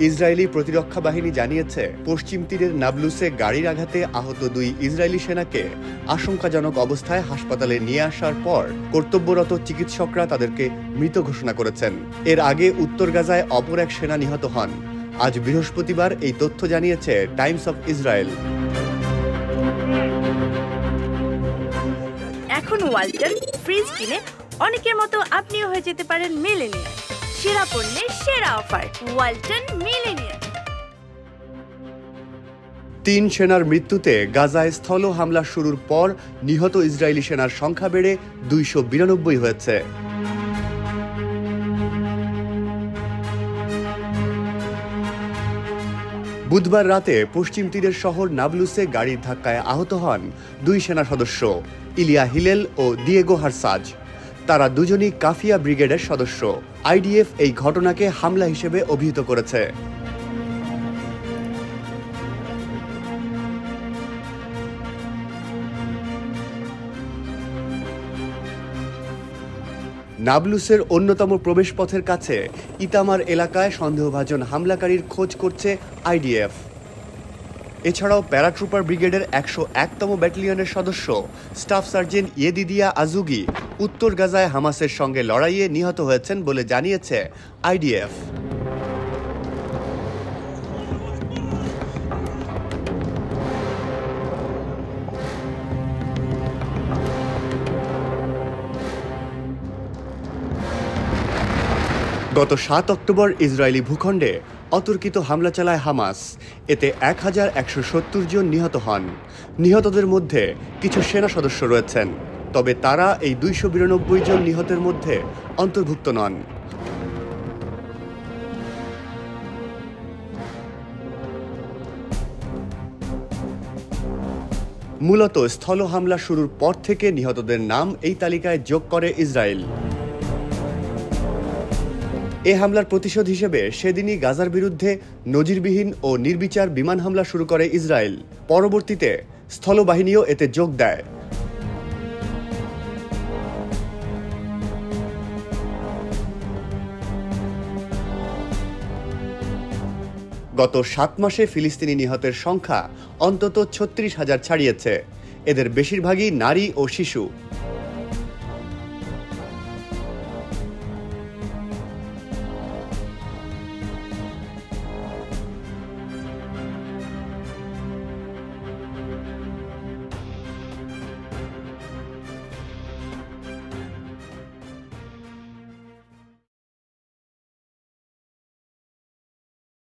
Israeli প্রতিরক্ষা বাহিনী জানিয়েছে, পশ্চিম তীরের নাবলুসে গাড়ির আঘাতে আহত 2 ইসরায়েলি সেনাকে আশঙ্কাজনক অবস্থায় হাসপাতালে নিয়ে আসার পর কর্তব্যরত চিকিৎসকরা তাদেরকে মৃত ঘোষণা করেছেন। এর আগে উত্তর গাজায় অপর এক সেনা নিহত হন। আজ বৃহস্পতিবার এই তথ্য জানিয়েছে টাইমস অফ ইসরায়েল। এখন ওয়ালটন ফ্রিজ কিনে অনেকের মতো আপনিও হয়ে যেতে পারেন মিলেনিয়ার। সেরা পণ্যের সেরা অফার, ওয়ালটন মিলেনিয়ার। 3 সেনার মৃত্যুতে গাজায় স্থল হামলা শুরুর পর নিহত ইসরায়েলি সেনার সংখ্যা বেড়ে 292 হয়েছে। বুধবার রাতে পশ্চিম তীরের শহর নাবলুসে গাড়ির ধাক্কায় আহত হন 2 সেনা সদস্য, ইলিয়া হিলেল ও দিয়েগো হারসাজ। তারা দুজনই কাফিয়া ব্রিগেডের সদস্য। আইডিএফ এই ঘটনাকে হামলা হিসেবে অভিহিত করেছে। নাবলুসের অন্যতম প্রবেশপথের কাছে ইতামার এলাকায় সন্দেহভাজন হামলাকারীর খোঁজ করছে আইডিএফ। এছাড়াও প্যারাট্রুপার ব্রিগেডের 101তম ব্যাটালিয়নের সদস্য স্টাফ সার্জেন্ট ইয়েদিদিয়া আজুগি উত্তর গাজায় হামাসের সঙ্গে লড়াইয়ে নিহত হয়েছেন বলে জানিয়েছে আইডিএফ। গত 7 অক্টোবর ইসরায়েলি ভূখণ্ডে অতর্কিত হামলা চালায় হামাস। এতে 1170 জন নিহত হন। নিহতদের মধ্যে কিছু সেনা সদস্য রয়েছেন, তবে তারা এই 292 জন নিহতের মধ্যে অন্তর্ভুক্ত নন। মূলত স্থল হামলা শুরুর পর থেকে নিহতদের নাম এই তালিকায় যোগ করে ইসরায়েল। এ হামলার প্রতিশোধ হিসেবে সেদিনই গাজার বিরুদ্ধে নজিরবিহীন ও নির্বিচার বিমান হামলা শুরু করে ইসরায়েল। পরবর্তীতে স্থলবাহিনীও এতে যোগ দেয়। গত 7 মাসে ফিলিস্তিনি নিহতের সংখ্যা অন্তত 36,000 ছাড়িয়েছে। এদের বেশিরভাগই নারী ও শিশু।